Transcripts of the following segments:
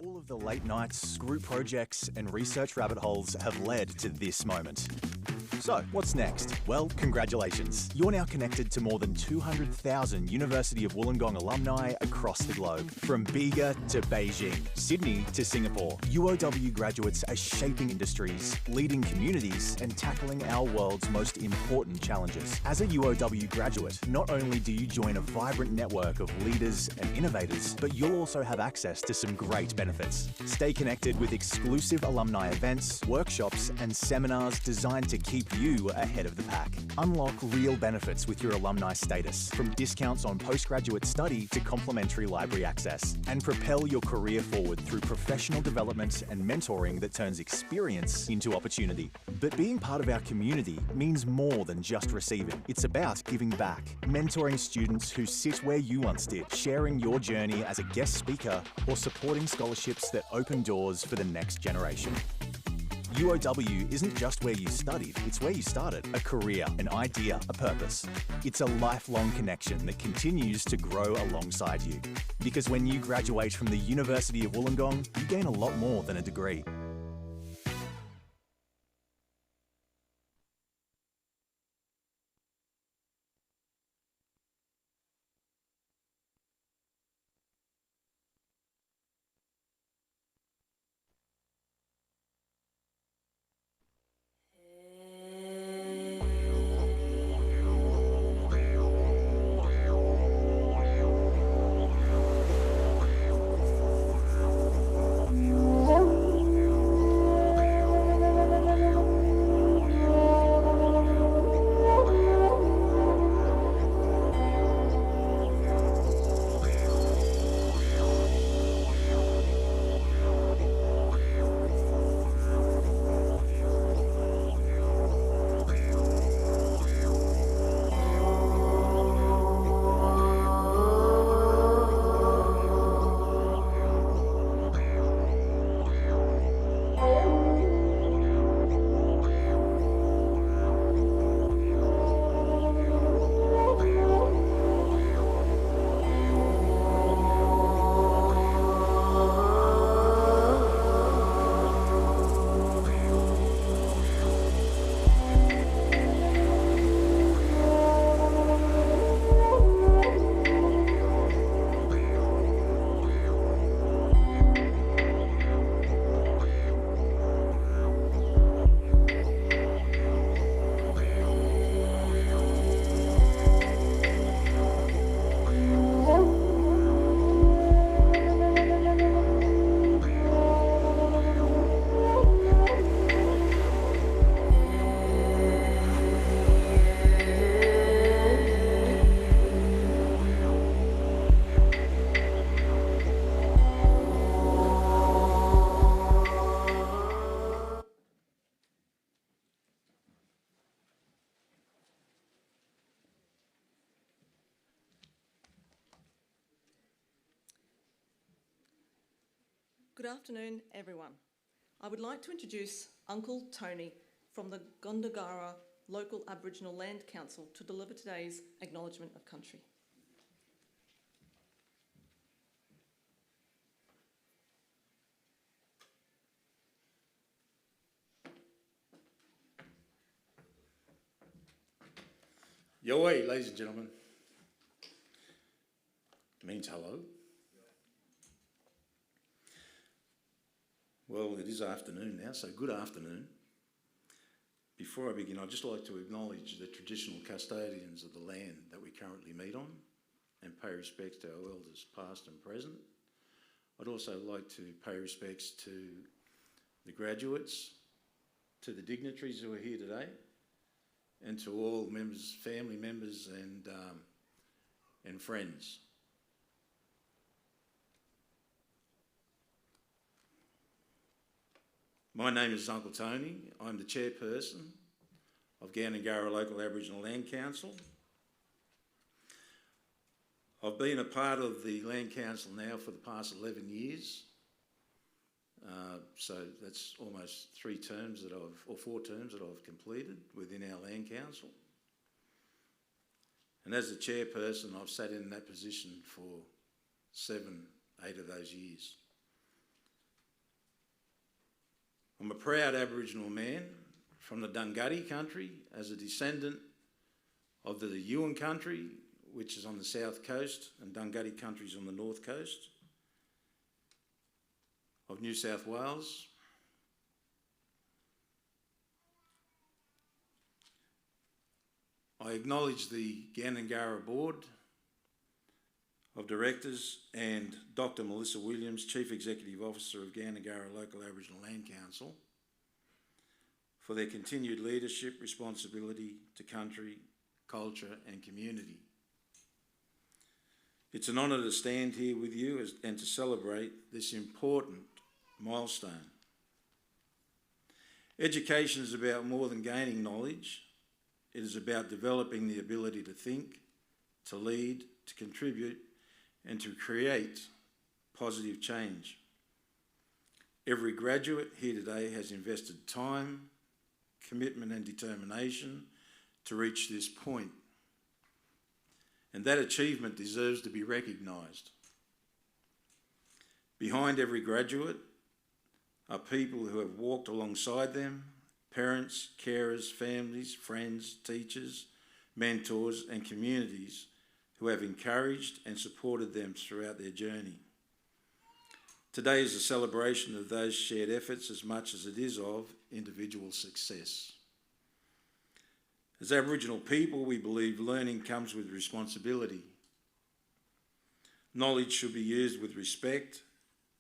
All of the late nights, group projects, and research rabbit holes have led to this moment. So, what's next? Well, congratulations. You're now connected to more than 200,000 University of Wollongong alumni across the globe. From Bega to Beijing, Sydney to Singapore, UOW graduates are shaping industries, leading communities, and tackling our world's most important challenges. As a UOW graduate, not only do you join a vibrant network of leaders and innovators, but you'll also have access to some great benefits. Stay connected with exclusive alumni events, workshops, and seminars designed to keep you ahead of the pack. Unlock real benefits with your alumni status, from discounts on postgraduate study to complimentary library access, and propel your career forward through professional development and mentoring that turns experience into opportunity. But being part of our community means more than just receiving. It's about giving back, mentoring students who sit where you once did, sharing your journey as a guest speaker, or supporting scholarships that open doors for the next generation. UOW isn't just where you studied, it's where you started. A career, an idea, a purpose. It's a lifelong connection that continues to grow alongside you. Because when you graduate from the University of Wollongong, you gain a lot more than a degree. Good afternoon, everyone. I would like to introduce Uncle Tony from the Gondagara Local Aboriginal Land Council to deliver today's Acknowledgement of Country. Yoi, ladies and gentlemen. Means hello. Well, it is afternoon now, so good afternoon. Before I begin, I'd just like to acknowledge the traditional custodians of the land that we currently meet on and pay respects to our elders past and present. I'd also like to pay respects to the graduates, to the dignitaries who are here today, and to all members, family members and friends. My name is Uncle Tony. I'm the chairperson of Gondagara Local Aboriginal Land Council. I've been a part of the Land Council now for the past 11 years. So that's almost 4 terms that I've completed within our Land Council. And as a chairperson, I've sat in that position for 7, 8 of those years. I'm a proud Aboriginal man from the Dunghutti country as a descendant of the Yuin country, which is on the south coast, and Dunghutti country is on the north coast of New South Wales. I acknowledge the Gandangara Board of Directors and Dr. Melissa Williams, Chief Executive Officer of Gandangara Local Aboriginal Land Council, for their continued leadership, responsibility to country, culture and community. It's an honour to stand here with you and to celebrate this important milestone. Education is about more than gaining knowledge. It is about developing the ability to think, to lead, to contribute, and to create positive change. Every graduate here today has invested time, commitment and determination to reach this point. And that achievement deserves to be recognised. Behind every graduate are people who have walked alongside them, parents, carers, families, friends, teachers, mentors and communities who have encouraged and supported them throughout their journey. Today is a celebration of those shared efforts as much as it is of individual success. As Aboriginal people, we believe learning comes with responsibility. Knowledge should be used with respect,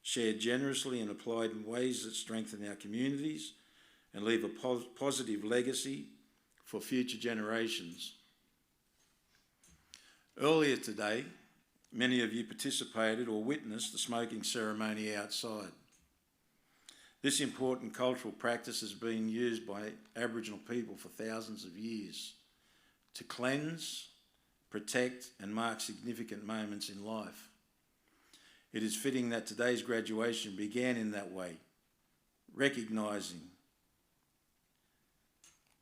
shared generously and applied in ways that strengthen our communities and leave a positive legacy for future generations. Earlier today, many of you participated or witnessed the smoking ceremony outside. This important cultural practice has been used by Aboriginal people for thousands of years to cleanse, protect and mark significant moments in life. It is fitting that today's graduation began in that way, recognising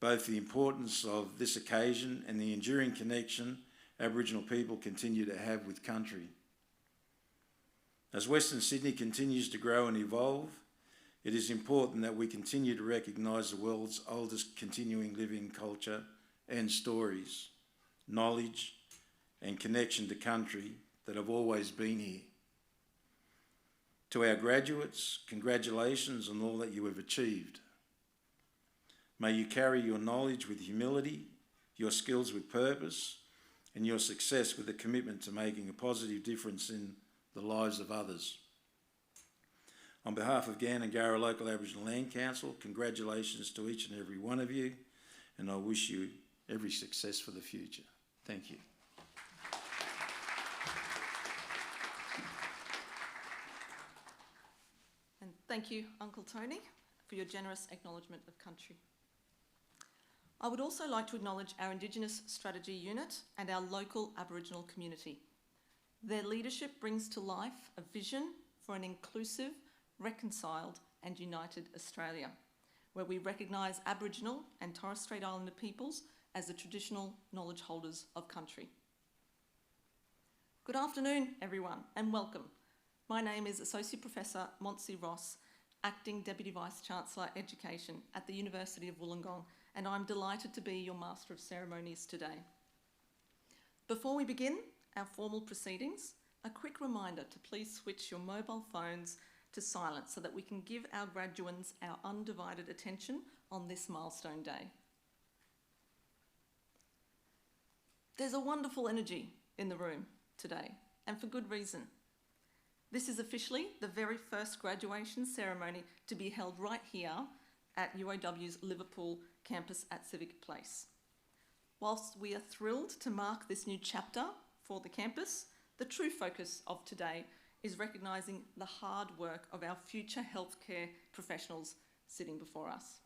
both the importance of this occasion and the enduring connection Aboriginal people continue to have with country. As Western Sydney continues to grow and evolve, it is important that we continue to recognise the world's oldest continuing living culture and stories, knowledge and connection to country that have always been here. To our graduates, congratulations on all that you have achieved. May you carry your knowledge with humility, your skills with purpose, and your success with a commitment to making a positive difference in the lives of others. On behalf of Gandangara Local Aboriginal Land Council, congratulations to each and every one of you, and I wish you every success for the future. Thank you. And thank you, Uncle Tony, for your generous acknowledgement of country. I would also like to acknowledge our Indigenous Strategy Unit and our local Aboriginal community. Their leadership brings to life a vision for an inclusive, reconciled and united Australia, where we recognise Aboriginal and Torres Strait Islander peoples as the traditional knowledge holders of country. Good afternoon, everyone, and welcome. My name is Associate Professor Montse Ross, Acting Deputy Vice-Chancellor Education at the University of Wollongong, and I'm delighted to be your Master of Ceremonies today. Before we begin our formal proceedings, a quick reminder to please switch your mobile phones to silent so that we can give our graduands our undivided attention on this milestone day. There's a wonderful energy in the room today, and for good reason. This is officially the very first graduation ceremony to be held right here at UAW's Liverpool campus at Civic Place. Whilst we are thrilled to mark this new chapter for the campus, the true focus of today is recognising the hard work of our future healthcare professionals sitting before us.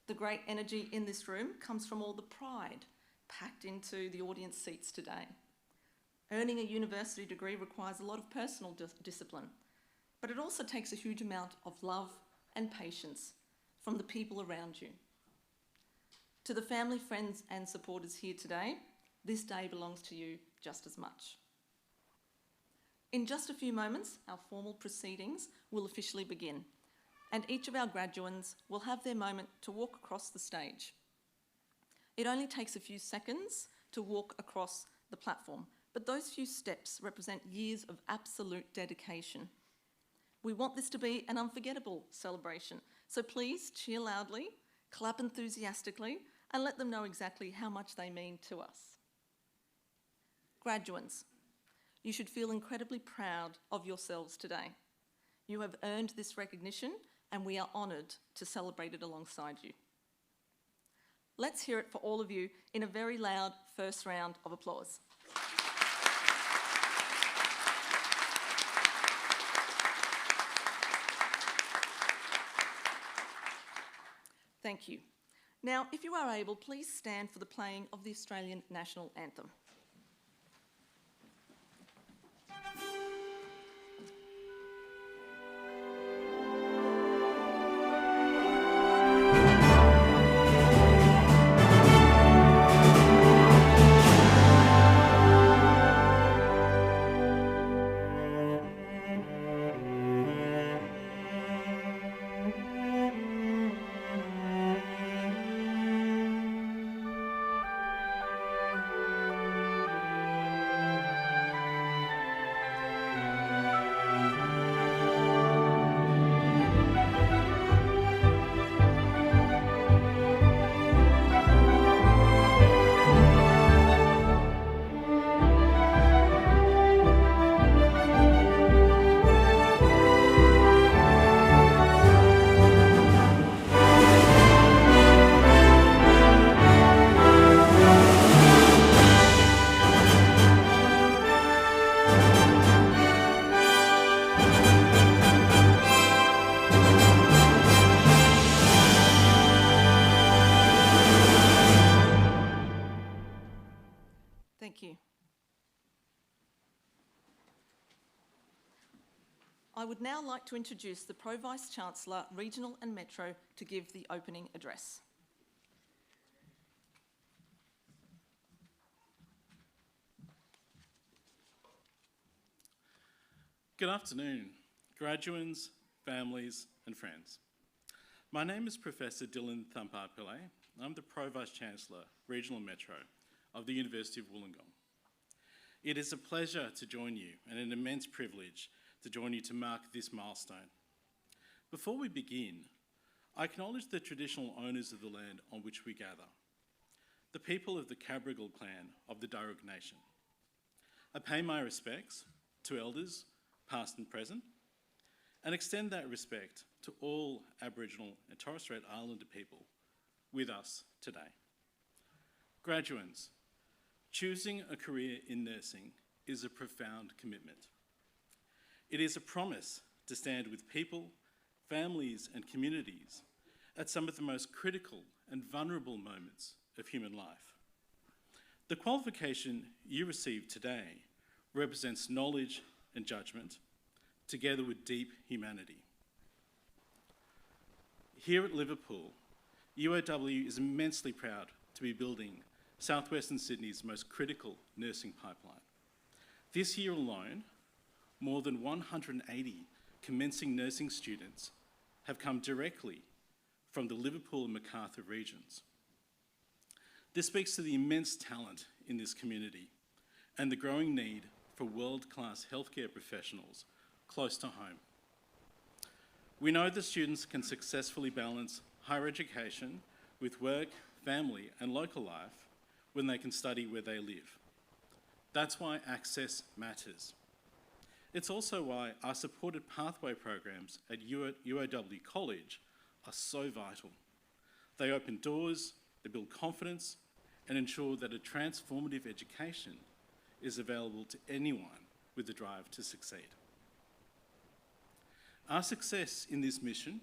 The great energy in this room comes from all the pride packed into the audience seats today. Earning a university degree requires a lot of personal discipline, but it also takes a huge amount of love and patience from the people around you. To the family, friends and supporters here today, this day belongs to you just as much. In just a few moments, our formal proceedings will officially begin, and each of our graduands will have their moment to walk across the stage. It only takes a few seconds to walk across the platform, but those few steps represent years of absolute dedication. We want this to be an unforgettable celebration, so please cheer loudly, clap enthusiastically, and let them know exactly how much they mean to us. Graduands, you should feel incredibly proud of yourselves today. You have earned this recognition, and we are honoured to celebrate it alongside you. Let's hear it for all of you in a very loud first round of applause. Thank you. Now, if you are able, please stand for the playing of the Australian National Anthem. Thank you. I would now like to introduce the Pro Vice-Chancellor, Regional and Metro, to give the opening address. Good afternoon, graduands, families and friends. My name is Professor Dylan Thampar Pillay. I'm the Pro Vice-Chancellor, Regional Metro of the University of Wollongong. It is a pleasure to join you and an immense privilege to join you to mark this milestone. Before we begin, I acknowledge the traditional owners of the land on which we gather, the people of the Cabrogal clan of the Darug Nation. I pay my respects to elders, past and present, and extend that respect to all Aboriginal and Torres Strait Islander people with us today. Graduands, choosing a career in nursing is a profound commitment. It is a promise to stand with people, families and communities at some of the most critical and vulnerable moments of human life. The qualification you receive today represents knowledge and judgment, together with deep humanity. Here at Liverpool, UOW is immensely proud to be building southwestern Sydney's most critical nursing pipeline. This year alone, more than 180 commencing nursing students have come directly from the Liverpool and Macarthur regions. This speaks to the immense talent in this community and the growing need for world-class healthcare professionals close to home. We know that students can successfully balance higher education with work, family and local life when they can study where they live. That's why access matters. It's also why our supported pathway programs at UOW College are so vital. They open doors, they build confidence, and ensure that a transformative education is available to anyone with the drive to succeed. Our success in this mission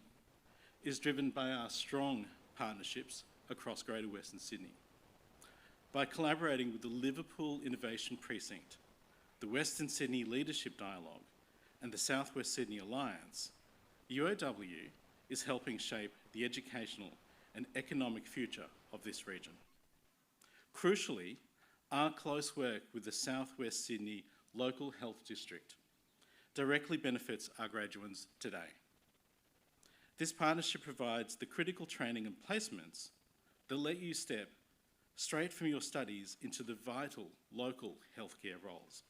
is driven by our strong partnerships across Greater Western Sydney. By collaborating with the Liverpool Innovation Precinct, the Western Sydney Leadership Dialogue, and the South West Sydney Alliance, UOW is helping shape the educational and economic future of this region. Crucially, our close work with the South West Sydney Local Health District directly benefits our graduates today. This partnership provides the critical training and placements that let you step straight from your studies into the vital local healthcare roles.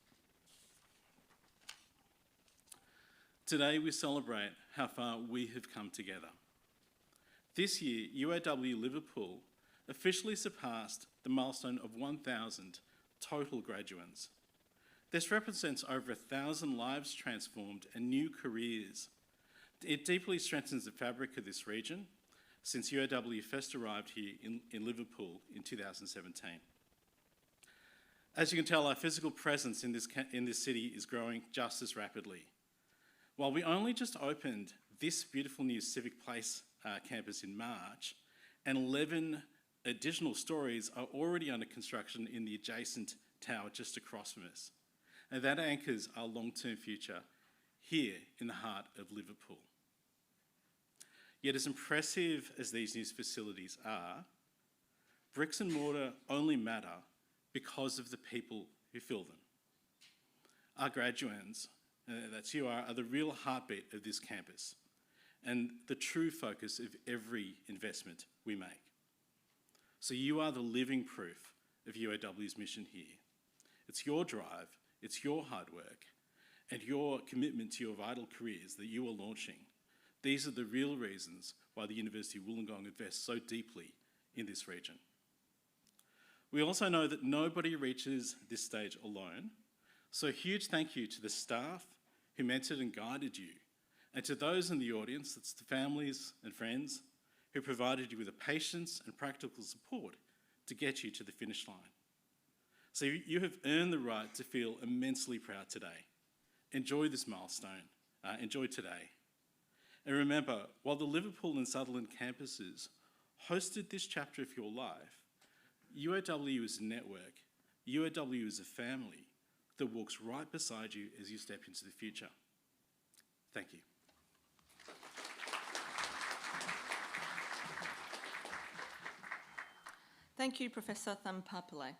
Today we celebrate how far we have come together. This year, UAW Liverpool officially surpassed the milestone of 1,000 total graduates. This represents over 1,000 lives transformed and new careers. It deeply strengthens the fabric of this region since UAW first arrived here in Liverpool in 2017. As you can tell, our physical presence in this city is growing just as rapidly. While we only just opened this beautiful new Civic Place campus in March, and 11 additional stories are already under construction in the adjacent tower just across from us. And that anchors our long-term future here in the heart of Liverpool. Yet as impressive as these new facilities are, bricks and mortar only matter because of the people who fill them. Our graduates, that's you are the real heartbeat of this campus and the true focus of every investment we make. So you are the living proof of UAW's mission here. It's your drive, it's your hard work, and your commitment to your vital careers that you are launching. These are the real reasons why the University of Wollongong invests so deeply in this region. We also know that nobody reaches this stage alone, so a huge thank you to the staff who mentored and guided you, and to those in the audience, that's the families and friends, who provided you with the patience and practical support to get you to the finish line. So you have earned the right to feel immensely proud today. Enjoy this milestone. Enjoy today. And remember, while the Liverpool and Sutherland campuses hosted this chapter of your life, UAW is a network, UAW is a family that walks right beside you as you step into the future. Thank you. Thank you, Professor Thampapillai.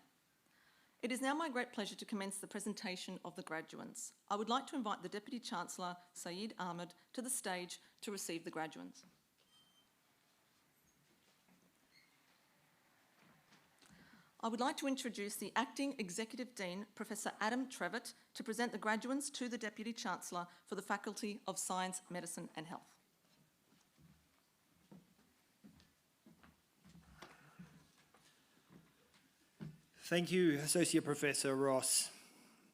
It is now my great pleasure to commence the presentation of the graduands. I would like to invite the Deputy Chancellor, Saeed Ahmed, to the stage to receive the graduands. I would like to introduce the Acting Executive Dean, Professor Adam Trevitt, to present the graduands to the Deputy Chancellor for the Faculty of Science, Medicine and Health. Thank you, Associate Professor Ross.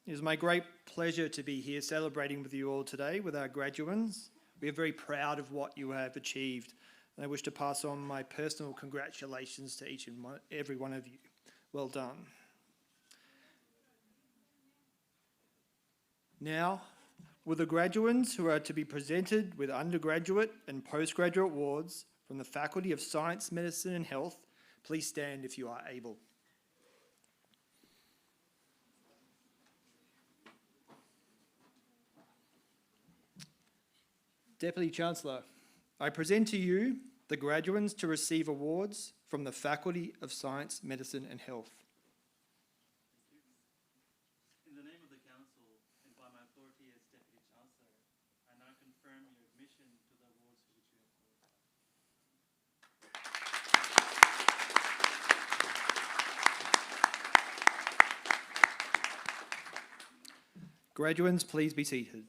It is my great pleasure to be here celebrating with you all today with our graduands. We are very proud of what you have achieved, and I wish to pass on my personal congratulations to each and every one of you. Well done. Now, will the graduands who are to be presented with undergraduate and postgraduate awards from the Faculty of Science, Medicine and Health, please stand if you are able. Deputy Chancellor, I present to you the graduands to receive awards from the Faculty of Science, Medicine and Health. In the name of the Council and by my authority as Deputy Chancellor, I now confirm your admission to the awards for which you have qualified. Graduands, please be seated.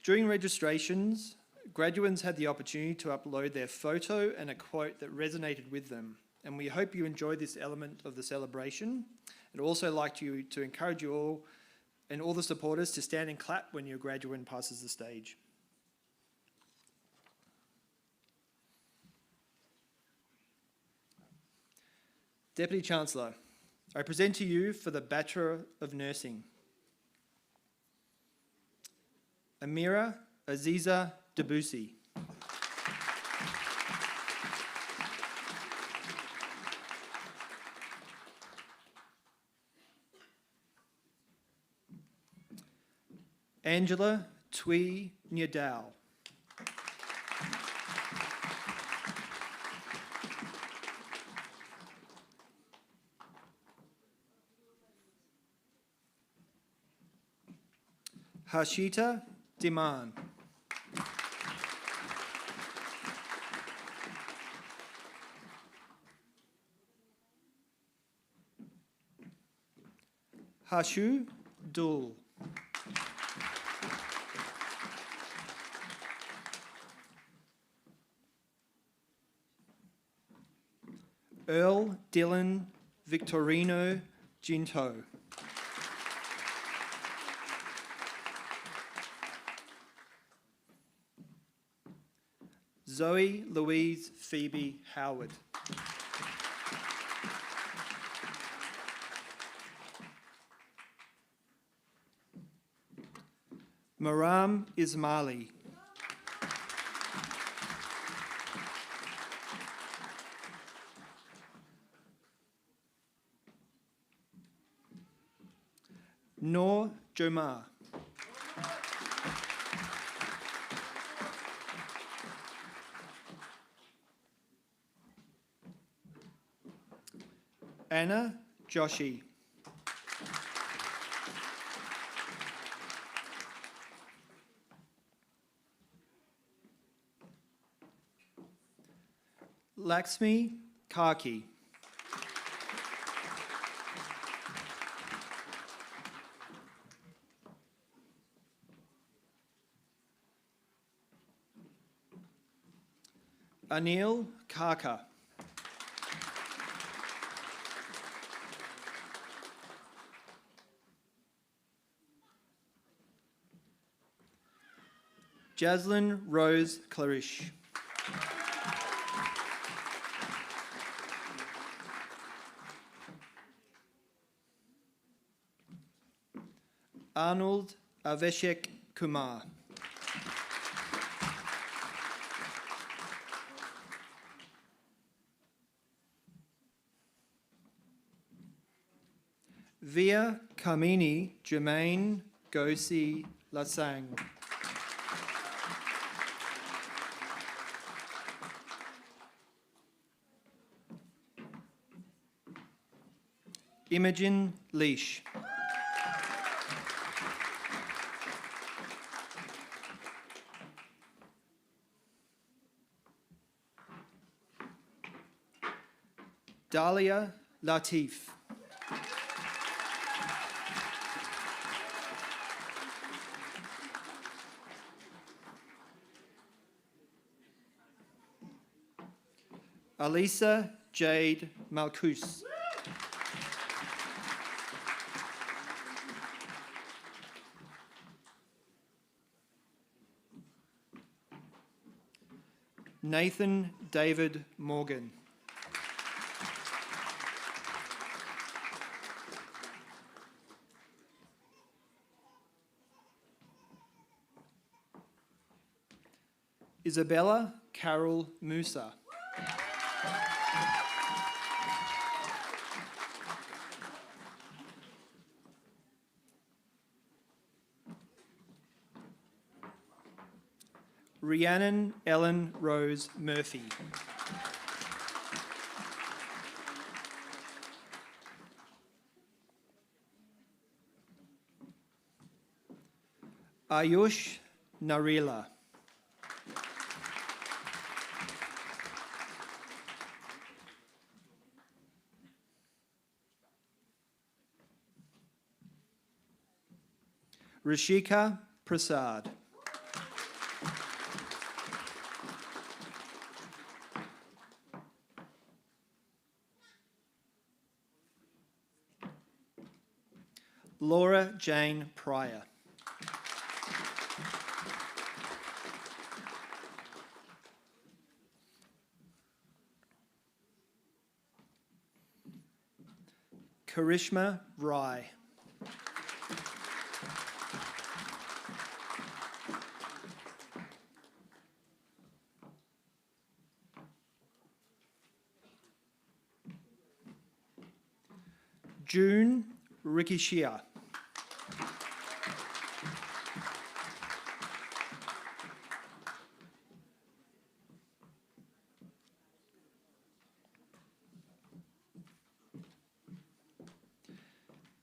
During registrations, graduands had the opportunity to upload their photo and a quote that resonated with them, and we hope you enjoyed this element of the celebration. I'd also like to encourage you all and all the supporters to stand and clap when your graduand passes the stage. Deputy Chancellor, I present to you for the Bachelor of Nursing, Amira Aziza Debussy. Angela Tui Nyadao. Harshita Diman. Hashu Dul. Earl Dylan Victorino Ginto. Zoe Louise Phoebe Howard. Maram Ismaili. Noor Jomar. Anna Joshi. Laxmi Karki. Anil Karka. Jaslyn Rose Clarish. Arnold Aveshek Kumar. Via Kamini Jermaine Gosi Lasang. Imogen Leash. Dahlia Latif. Alisa Jade Malkus. Nathan David Morgan. Isabella Carol Musa. Rhiannon Ellen Rose Murphy. Ayush Narila. Rishika Prasad. Laura Jane Pryor. Karishma Rai. June Rikishia.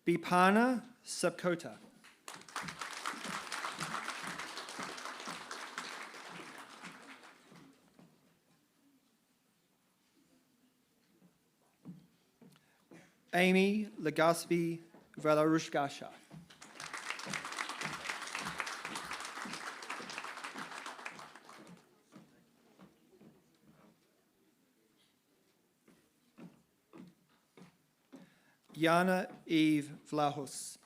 Bipana Sapkota. Amy Legaspi Valarushgasha. Yana Eve Vlahos.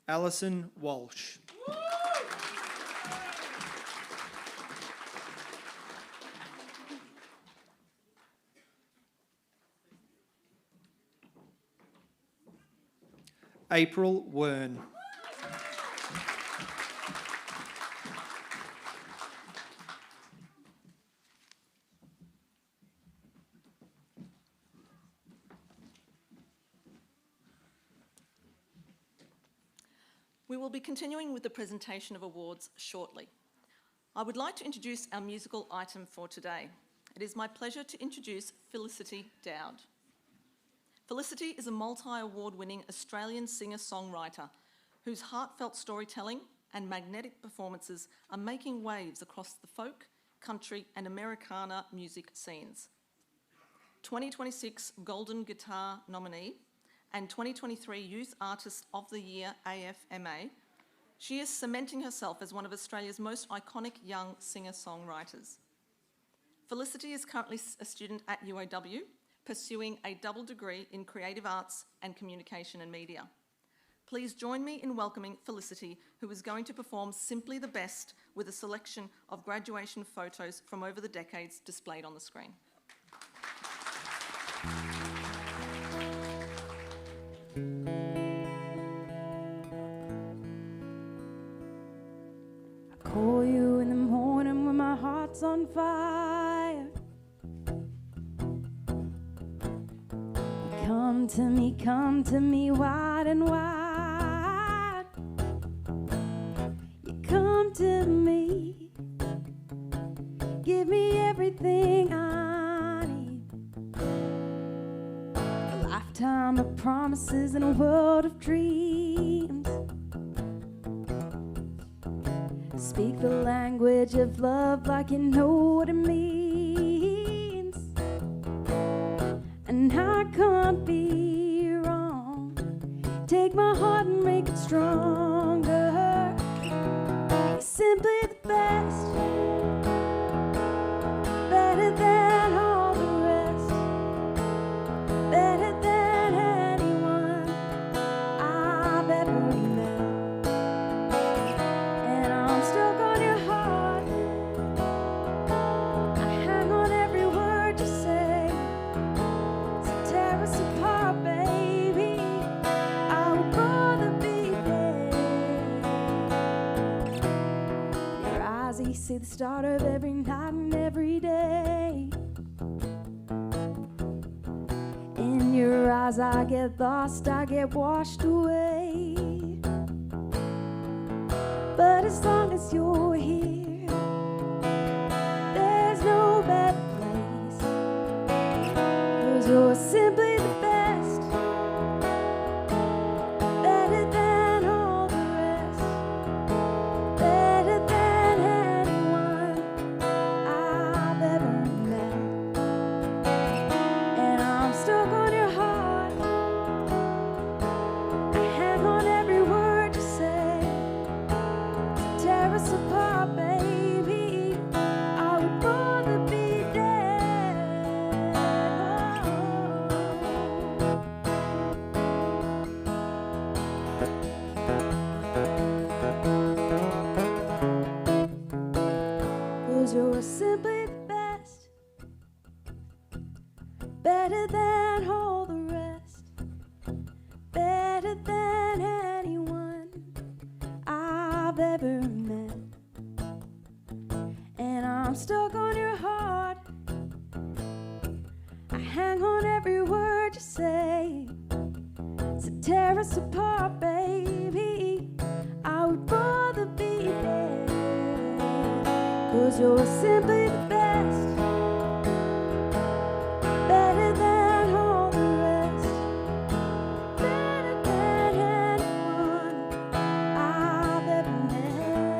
Alison Walsh. April Wern. We will be continuing with the presentation of awards shortly. I would like to introduce our musical item for today. It is my pleasure to introduce Felicity Dowd. Felicity is a multi-award-winning Australian singer-songwriter whose heartfelt storytelling and magnetic performances are making waves across the folk, country and Americana music scenes. 2026 Golden Guitar nominee and 2023 Youth Artist of the Year AFMA, she is cementing herself as one of Australia's most iconic young singer-songwriters. Felicity is currently a student at UAW, pursuing a double degree in creative arts and communication and media. Please join me in welcoming Felicity, who is going to perform Simply the Best with a selection of graduation photos from over the decades displayed on the screen. I call you in the morning when my heart's on fire. Come to me wide and wide. You come to me, give me everything I need. A lifetime of promises and a world of dreams. Speak the language of love like you know what it means. And I can't be wrong. Take my heart and make it stronger. You're simply the best, better than all the rest, better than anyone I've ever met. And I'm stuck on your heart. I hang on every word you say. So tear us apart, baby. I would rather be there. Your eyes, you see the start of every night and every day. In your eyes, I get lost, I get washed away. But as long as you're here, there's no better place. 'Cause you're simply the best, better than all the rest, better than anyone I've ever met. And I'm stuck on your heart. I hang on every word you say. So tear us apart, baby. I would rather be dead. Cause you're simply the best, better than all the rest, better than anyone I've ever met. And I'm stuck on your heart. I hang on every word you say. So tear us apart, baby. I would rather be dead. 'Cause you're simply the best, better than all the rest, better than anyone I've ever met.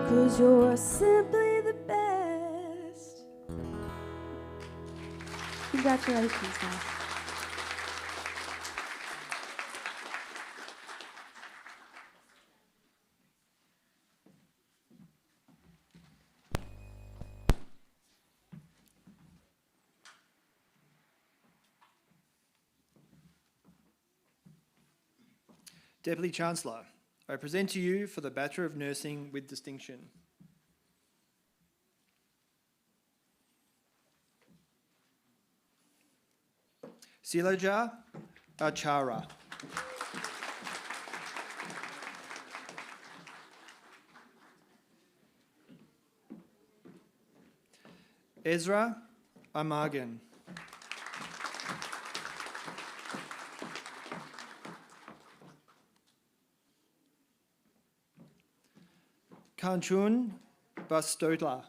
'cause you're simply the best. Congratulations, guys. Deputy Chancellor, I present to you for the Bachelor of Nursing with distinction. Silaja Achara. Ezra Amagan. Kanchun Bastotla.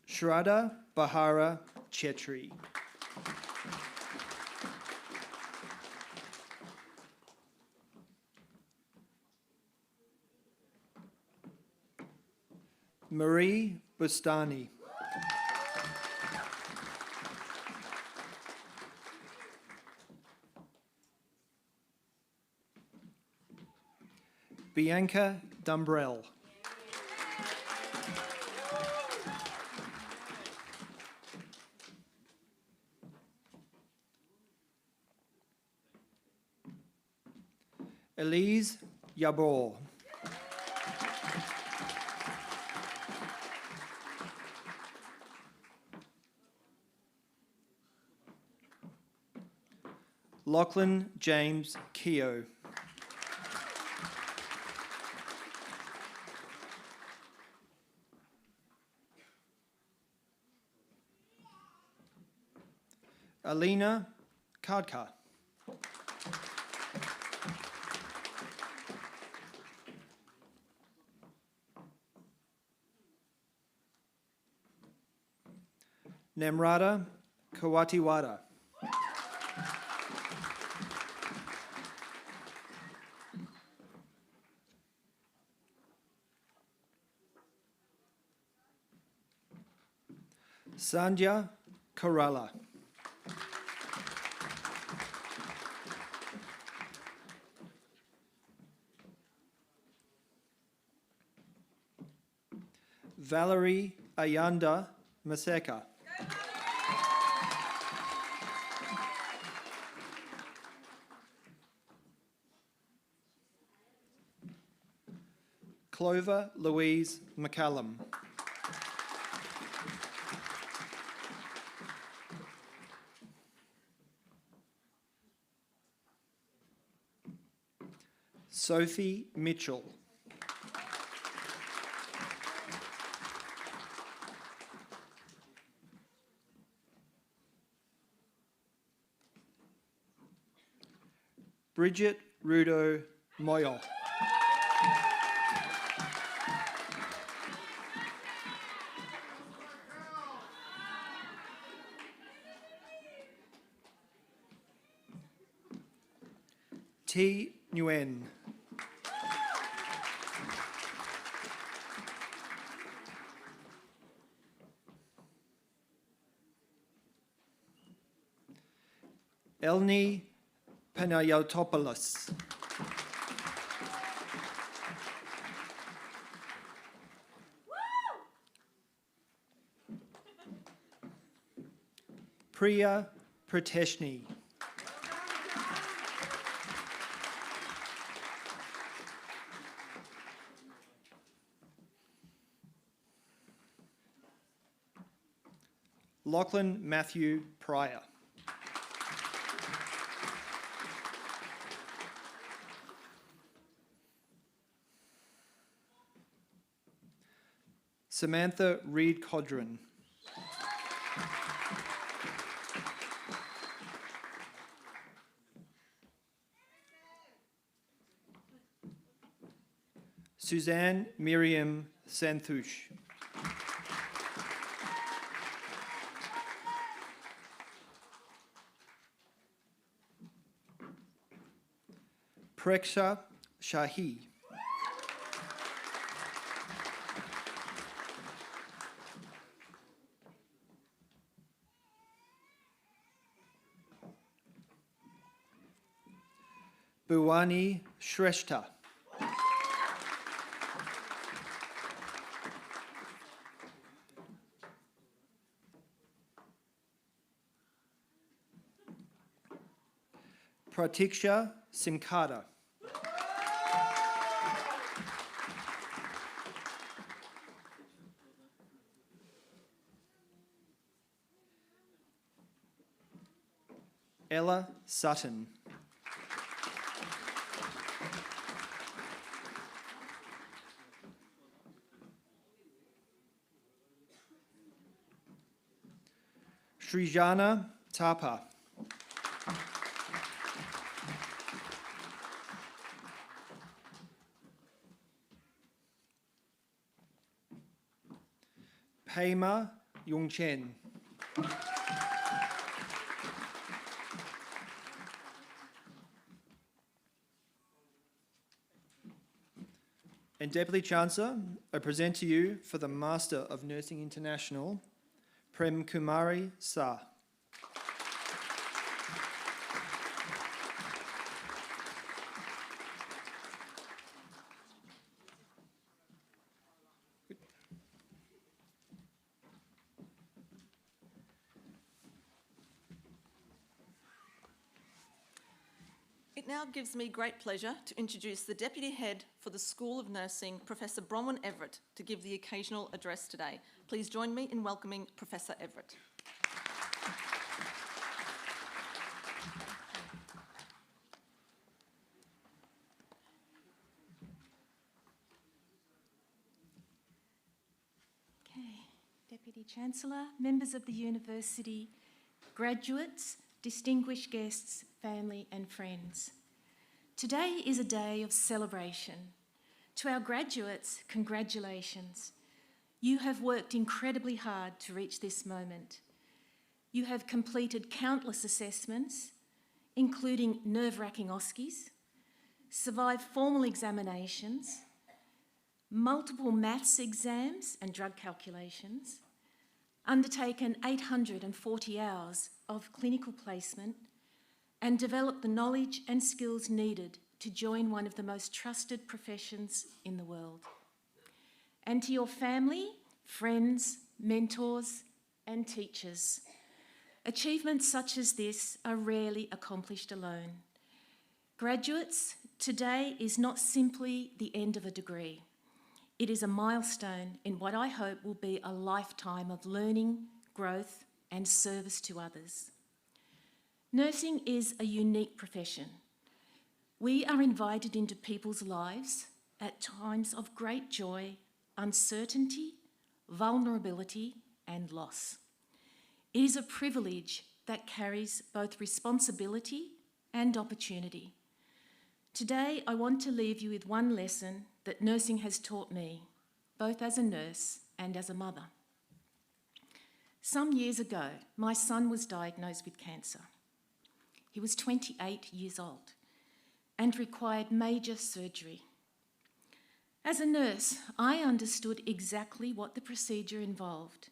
Shraddha Bahara Chetri. Marie Bustani. Bianca Dumbrell. Elise Yabor. Lachlan James Keogh. Alina Kadka. Namrata Kawatiwada. Sandhya Kerala. Valerie Ayanda Maseka. Clover Louise McCallum. Sophie Mitchell. Bridget Rudo Moyo. T. Nguyen. Elni Panayotopoulos. Priya Prateshni. Lachlan Matthew Pryor. Samantha Reed Codron. Suzanne Miriam Santhush. Preksha Shahi. Bhuwani Shrestha. Pratiksha Simkada. Ella Sutton. Srijana Tapa. Pema Yongchen. And Deputy Chancellor, I present to you for the Master of Nursing International, Prem Kumari Sa. It now gives me great pleasure to introduce the Deputy Head for the School of Nursing, Professor Bronwyn Everett, to give the occasional address today. Please join me in welcoming Professor Everett. Okay, Deputy Chancellor, members of the University, graduates, distinguished guests, family and friends. Today is a day of celebration. To our graduates, congratulations. You have worked incredibly hard to reach this moment. You have completed countless assessments, including nerve-wracking OSCEs, survived formal examinations, multiple maths exams and drug calculations, undertaken 840 hours of clinical placement, and developed the knowledge and skills needed to join one of the most trusted professions in the world. And to your family, friends, mentors, and teachers, achievements such as this are rarely accomplished alone. Graduates, today is not simply the end of a degree. It is a milestone in what I hope will be a lifetime of learning, growth, and service to others. Nursing is a unique profession. We are invited into people's lives at times of great joy, uncertainty, vulnerability, and loss. It is a privilege that carries both responsibility and opportunity. Today, I want to leave you with one lesson that nursing has taught me, both as a nurse and as a mother. Some years ago, my son was diagnosed with cancer. He was 28 years old and required major surgery. As a nurse, I understood exactly what the procedure involved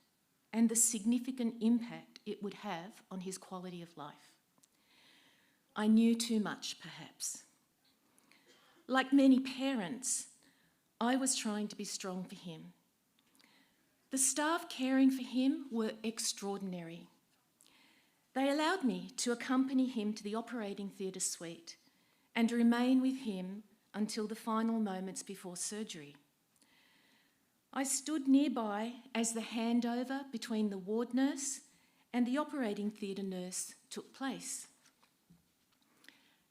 and the significant impact it would have on his quality of life. I knew too much, perhaps. Like many parents, I was trying to be strong for him. The staff caring for him were extraordinary. They allowed me to accompany him to the operating theatre suite and remain with him until the final moments before surgery. I stood nearby as the handover between the ward nurse and the operating theatre nurse took place.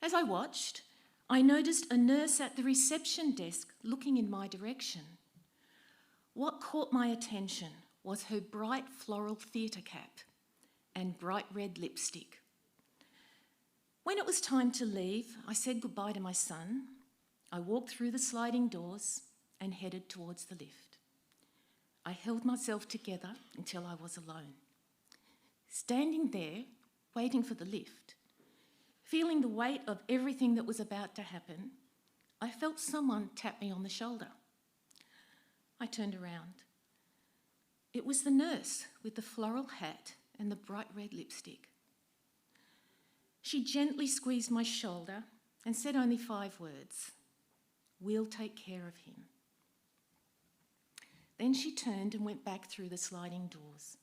As I watched, I noticed a nurse at the reception desk looking in my direction. What caught my attention was her bright floral theatre cap and bright red lipstick. When it was time to leave, I said goodbye to my son. I walked through the sliding doors and headed towards the lift. I held myself together until I was alone. Standing there, waiting for the lift, Feeling the weight of everything that was about to happen, I felt someone tap me on the shoulder. I turned around. It was the nurse with the floral hat and the bright red lipstick. She gently squeezed my shoulder and said only 5 words, "We'll take care of him." Then she turned and went back through the sliding doors.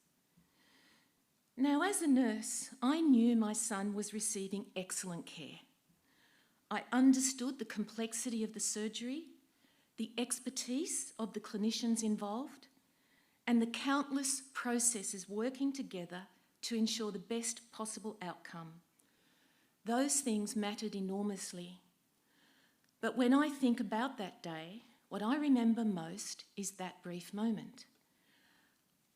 Now, as a nurse, I knew my son was receiving excellent care. I understood the complexity of the surgery, the expertise of the clinicians involved, and the countless processes working together to ensure the best possible outcome. Those things mattered enormously. But when I think about that day, what I remember most is that brief moment.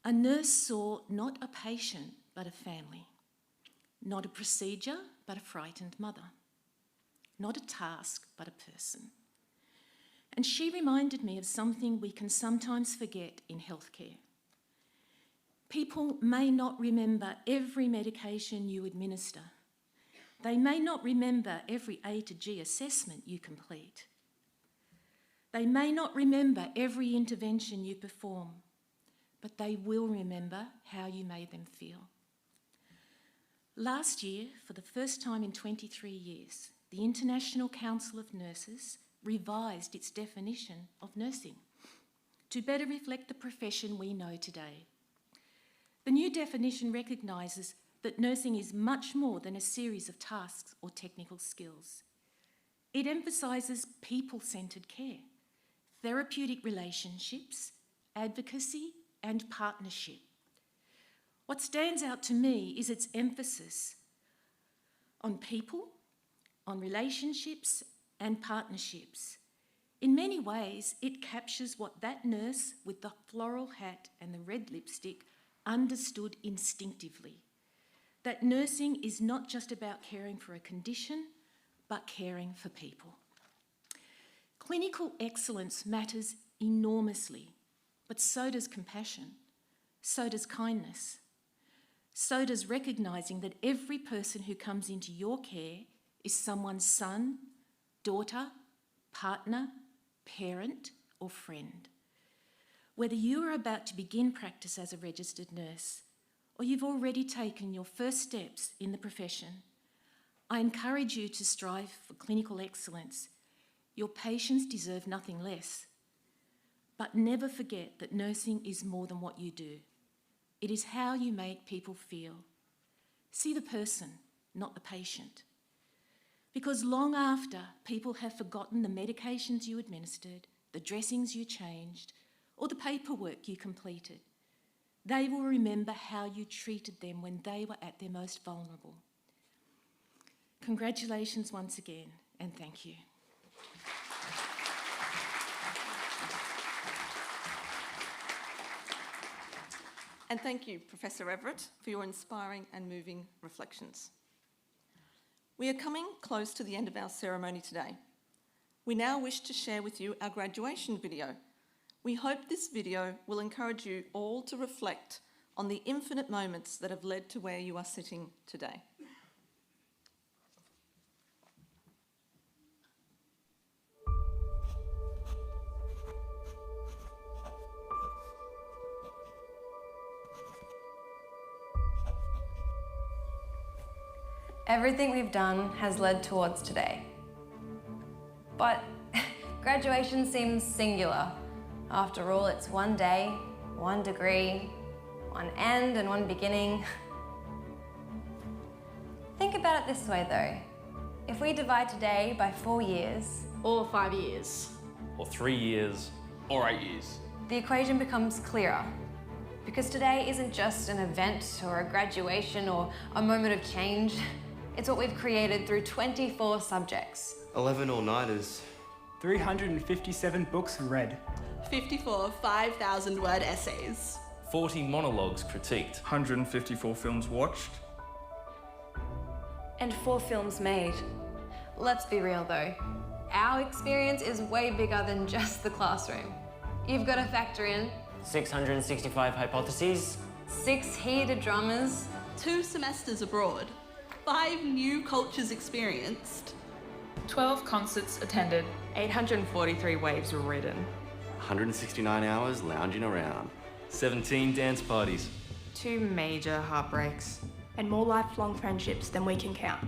A nurse saw not a patient, but a family. Not a procedure, but a frightened mother. Not a task, but a person. And she reminded me of something we can sometimes forget in healthcare. People may not remember every medication you administer. They may not remember every A to G assessment you complete. They may not remember every intervention you perform, but they will remember how you made them feel. Last year, for the first time in 23 years, the International Council of Nurses revised its definition of nursing to better reflect the profession we know today. The new definition recognises that nursing is much more than a series of tasks or technical skills. It emphasises people-centred care, therapeutic relationships, advocacy and partnership. What stands out to me is its emphasis on people, on relationships and partnerships. In many ways, it captures what that nurse with the floral hat and the red lipstick understood instinctively. That nursing is not just about caring for a condition, but caring for people. Clinical excellence matters enormously, but so does compassion, so does kindness, so does recognising that every person who comes into your care is someone's son, daughter, partner, parent, or friend. Whether you are about to begin practice as a registered nurse or you've already taken your first steps in the profession, I encourage you to strive for clinical excellence. Your patients deserve nothing less. But never forget that nursing is more than what you do. It is how you make people feel. See the person, not the patient. Because long after people have forgotten the medications you administered, the dressings you changed, or the paperwork you completed, they will remember how you treated them when they were at their most vulnerable. Congratulations once again, and thank you. And thank you, Professor Everett, for your inspiring and moving reflections. We are coming close to the end of our ceremony today. We now wish to share with you our graduation video. We hope this video will encourage you all to reflect on the infinite moments that have led to where you are sitting today. Everything we've done has led towards today. But graduation seems singular. After all, it's one day, one degree, one end and one beginning. Think about it this way though. If we divide today by 4 years, or 5 years, or 3 years, or 8 years, the equation becomes clearer. Because today isn't just an event or a graduation or a moment of change. It's what we've created through 24 subjects. 11 all-nighters. 357 books read. 54 5,000-word essays. 40 monologues critiqued. 154 films watched. And 4 films made. Let's be real though. Our experience is way bigger than just the classroom. You've got to factor in 665 hypotheses. 6 heated dramas. 2 semesters abroad. 5 new cultures experienced. 12 concerts attended. 843 waves were ridden. 169 hours lounging around. 17 dance parties. 2 major heartbreaks. And more lifelong friendships than we can count.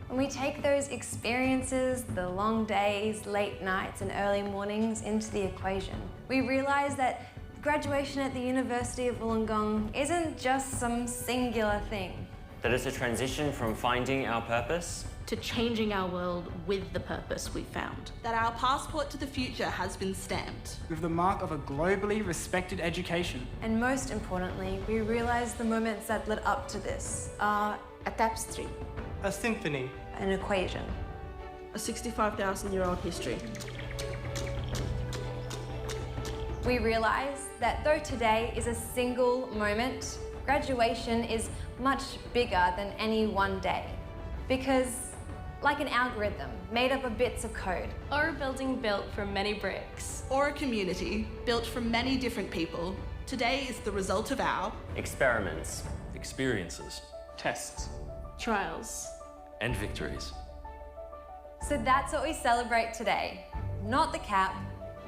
When we take those experiences, the long days, late nights and early mornings into the equation, we realise that graduation at the University of Wollongong isn't just some singular thing. That it's a transition from finding our purpose to changing our world with the purpose we found. That our passport to the future has been stamped. With the mark of a globally respected education. And most importantly, we realise the moments that led up to this are a tapestry, a symphony, an equation, a 65,000-year-old history. We realise that though today is a single moment, graduation is much bigger than any one day. Because, like an algorithm made up of bits of code, or a building built from many bricks, or a community built from many different people, today is the result of our experiments, experiences, tests, trials, and victories. So that's what we celebrate today. Not the cap,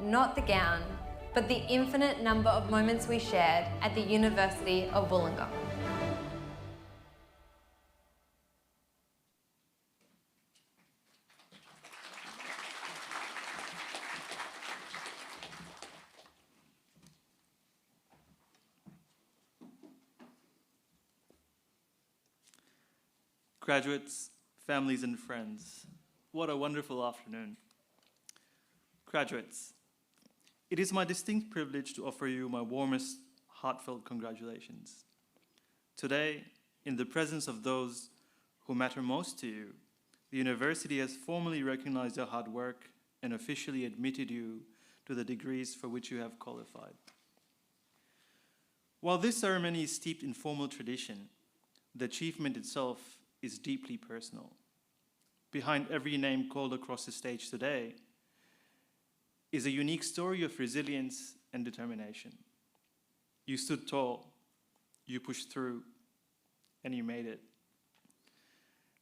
not the gown, but the infinite number of moments we shared at the University of Wollongong. Graduates, families and friends, what a wonderful afternoon. Graduates, it is my distinct privilege to offer you my warmest, heartfelt congratulations. Today, in the presence of those who matter most to you, the university has formally recognized your hard work and officially admitted you to the degrees for which you have qualified. While this ceremony is steeped in formal tradition, the achievement itself is deeply personal. Behind every name called across the stage today is a unique story of resilience and determination. You stood tall, you pushed through, and you made it.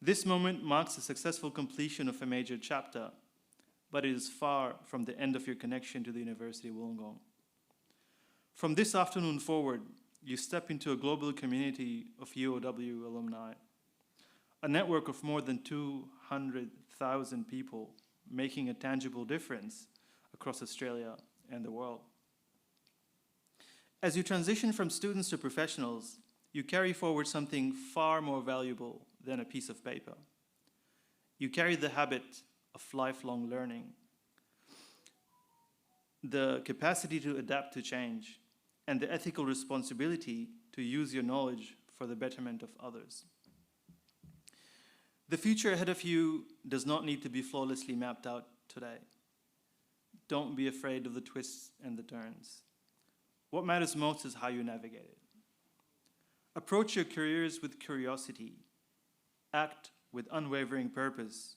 This moment marks the successful completion of a major chapter, but it is far from the end of your connection to the University of Wollongong. From this afternoon forward, you step into a global community of UOW alumni, a network of more than 200,000 people making a tangible difference across Australia and the world. As you transition from students to professionals, you carry forward something far more valuable than a piece of paper. You carry the habit of lifelong learning, the capacity to adapt to change, and the ethical responsibility to use your knowledge for the betterment of others. The future ahead of you does not need to be flawlessly mapped out today. Don't be afraid of the twists and the turns. What matters most is how you navigate it. Approach your careers with curiosity, act with unwavering purpose,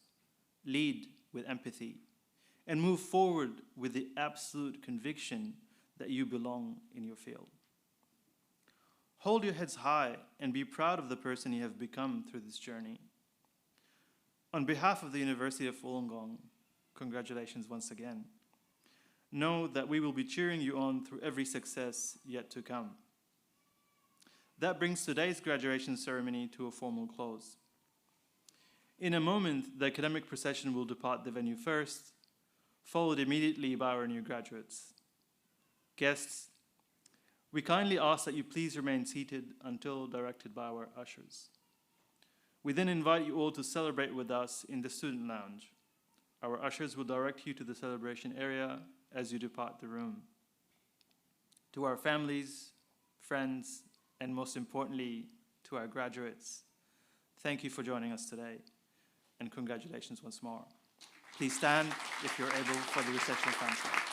lead with empathy, and move forward with the absolute conviction that you belong in your field. Hold your heads high and be proud of the person you have become through this journey. On behalf of the University of Wollongong, congratulations once again. Know that we will be cheering you on through every success yet to come. That brings today's graduation ceremony to a formal close. In a moment, the academic procession will depart the venue first, followed immediately by our new graduates. Guests, we kindly ask that you please remain seated until directed by our ushers. We then invite you all to celebrate with us in the student lounge. Our ushers will direct you to the celebration area as you depart the room. To our families, friends, and most importantly, to our graduates, thank you for joining us today, and congratulations once more. Please stand if you're able for the reception council.